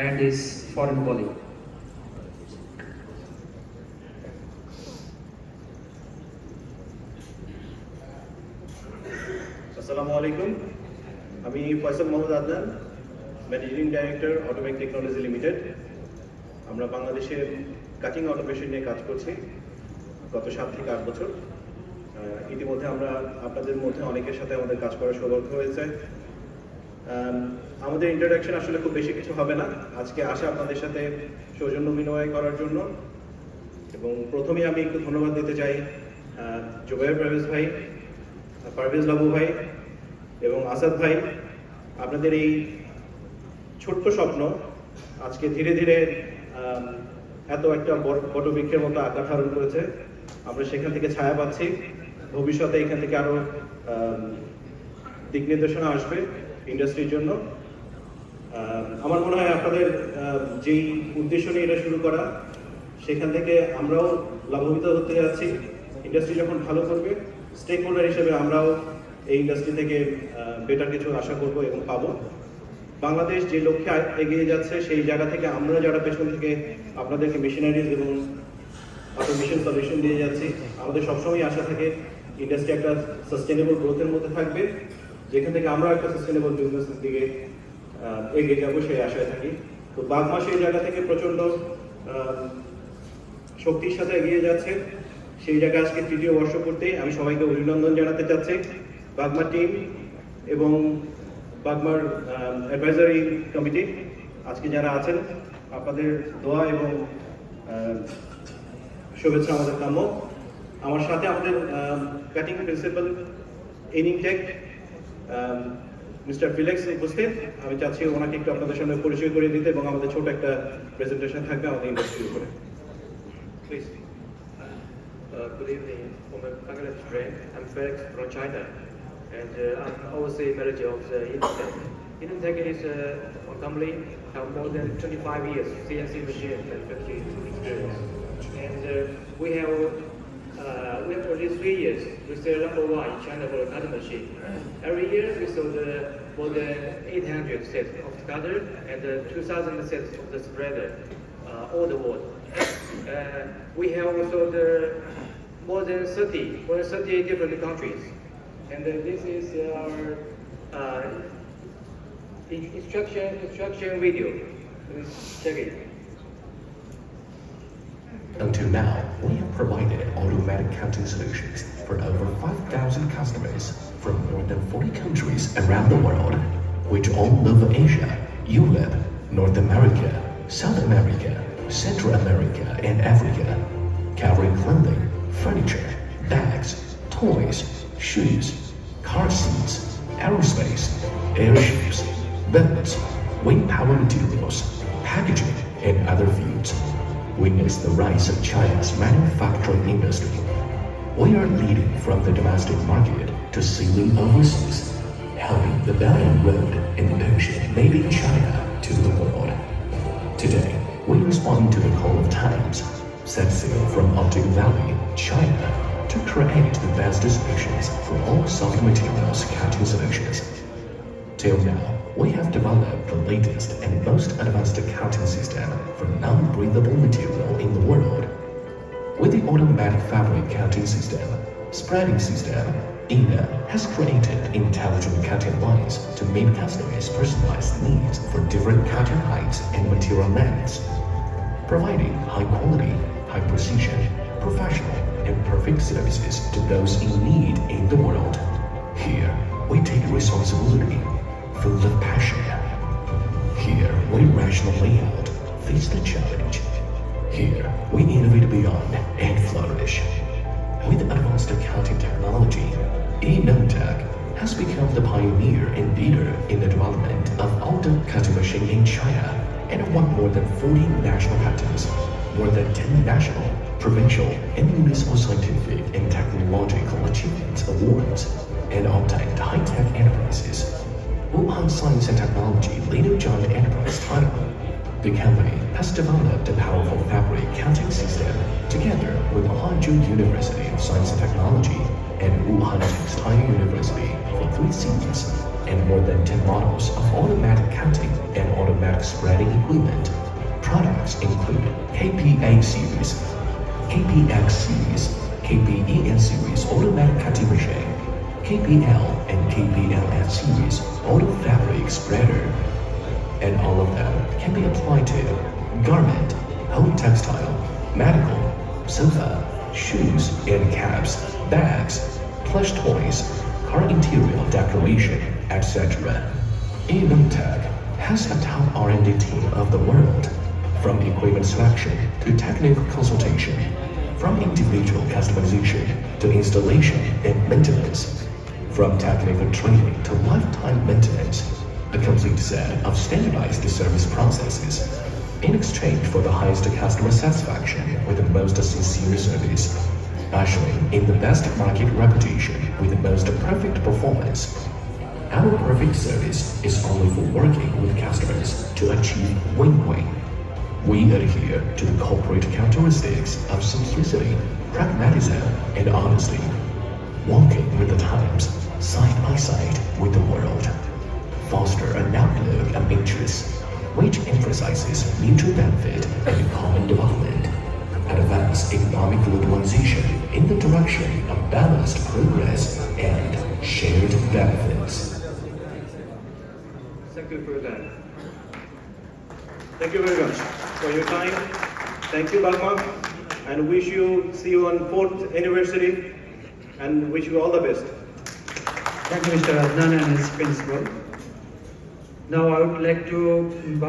and his foreign colleague. আসসালামু আলাইকুম, আমি Faisal Mohammad Adnan, managing director Automec technology limited. আমরা বাংলাদেশে কাটিং অটোমেশন নিয়ে কাজ করছি গত 7 থেকে 8 বছর। ইতিমধ্যে আমরা আপনাদের মধ্যে অনেকের সাথে আমাদের কাজ করার সৌভাগ্য হয়েছে। আমাদের ইন্ট্রোডাকশন আসলে খুব বেশি কিছু হবে না, আজকে আসা আপনাদের সাথে সৌজন্য বিনিময় করার জন্য। এবং প্রথমেই আমি একটু ধন্যবাদ দিতে চাই জুবাইর পারভেজ ভাই, পারভেজ লাবু ভাই এবং আসাদ ভাই। আপনাদের এই ছোট্ট স্বপ্ন আজকে ধীরে ধীরে এত একটা বটবৃক্ষের মতো আকার ধারণ করেছে। আমরা সেখান থেকে ছায়া পাচ্ছি, ভবিষ্যতে এখান থেকে আরো দিক নির্দেশনা আসবে ইন্ডাস্ট্রির জন্য। আমার মনে হয় আপনাদের যেই উদ্দেশ্য নিয়ে এটা শুরু করা, সেখান থেকে আমরাও লাভান্বিত হতে যাচ্ছি। ইন্ডাস্ট্রি যখন ভালো করবে, স্টেক হোল্ডার হিসেবে আমরাও এই ইন্ডাস্ট্রি থেকে বেটার কিছু আশা করব এবং পাবো। বাংলাদেশ যে লক্ষ্যে এগিয়ে যাচ্ছে, সেই জায়গা থেকে আমরা যারা পেছন থেকে আপনাদেরকে মেশিনারিজ এবং অটোমেশন সলিউশন দিয়ে যাচ্ছি, আমাদের সবসময় আশা থাকে ইন্ডাস্ট্রি একটা সাস্টেনেবল গ্রোথের মধ্যে থাকবে, যেখান থেকে আমরা একটা সাস্টেনেবল বিজনেসের দিকে এগিয়ে যাবো সেই আশায় থাকি। তো বাগমা সেই জায়গা থেকে প্রচন্ড শক্তির সাথে এগিয়ে যাচ্ছে। সেই জায়গায় আজকে তৃতীয় বর্ষ করতে আমি সবাইকে অভিনন্দন জানাতে চাচ্ছি। বাগমা টিম এবং বাগমার অ্যাডভাইজারি কমিটি আজকে যারা আছেন, আপনাদের দোয়া এবং শুভেচ্ছা আমাদের কাম্য। আমার সাথে আমাদের কাটিং প্রিন্সিপাল ইনিংটেক মিস্টার ফিলেক্স উপস্থিত। আমি চাচ্ছি ওনাকে একটু আপনাদের সামনে পরিচয় করে দিতে এবং আমাদের ছোট একটা প্রেজেন্টেশন থাকবে আমাদের ইন্ডাস্ট্রির উপরে। Please. Good evening from Bangladesh brand. I'm Felix from China, and I'm overseas manager of the Inintech. Inintech is a company have more than 25 years CNC machine manufacturing experience, and we have only 3 years we sell number one in China for the cutting machine. Every year we sold more than 800 sets of the cutter and 2,000 sets of the spreader all the world. We have also more than 38 different countries, and this is our instruction video. Please check it. Until now, we have provided automatic counting solutions for over 5,000 customers from more than 40 countries around the world, which all over Asia, Europe, North America, South America, Central America, and Africa, covering clothing, furniture, bags, toys, shoes, car seats, aerospace, airships, boats, wind power materials, packaging, and other fields. Witness the rise of China's manufacturing industry. We are leading from the domestic market to sealing overseas, helping the Belt and Road in the ocean made in China to the world. Today, we respond to the call of times, set sail from Arctic Valley, China, to create the best solutions for all soft materials cutting solutions. Till now, we have developed the latest and most advanced counting system for non-breathable material in the world. With the automatic fabric counting system, spreading system, INA has created intelligent cutting lines to meet customers' personalized needs for different cutting heights and material lengths, providing high quality, high precision, professional, and perfect services to those in need in the world. Here, we take responsibility, full of passion. Here, we rational layout, face the challenge. Here, we innovate beyond and flourish. With advanced accounting technology, Inintech has become the pioneer and leader in the development of auto cutting machine in China and won more than 40 national patents, more than 10 national, provincial, and municipal scientific and technological achievements awards, and obtained high-tech enterprises. Wuhan Science and Technology Leader Giant Enterprise title. The company has developed a powerful fabric counting system together with Hangzhou University of Science and Technology and Wuhan Textile University for 3 seasons. and more than 10 models of automatic counting and automatic spreading equipment. Products include KPA series, KPX series, KPEN series automatic cutting machine, KPL and KPLS series auto fabric spreader, and all of them can be applied to garment, home textile, medical, sofa, shoes and caps, bags, plush toys, car interior decoration, etc. Tech has a top R&D team of the world, from equipment selection to technical consultation, from individual customization to installation and maintenance, from technical training to lifetime maintenance, a complete set of standardized service processes in exchange for the highest customer satisfaction with the most sincere service, ushering in the best market reputation with the most perfect performance. Our perfect service is only for working with customers to achieve win-win. We adhere to the corporate characteristics of simplicity, pragmatism, and honesty, walking with the times, side by side with the world. Foster an outlook of interest, which emphasizes mutual benefit and common development. Advance economic globalization in the direction of balanced progress and shared benefits. Thank you for that. Thank you very much for your time. Thank you, Balma, and see you on 4th anniversary, and wish you all the best. Thank you, Mr. Adnan and his principal. Now I would like to invite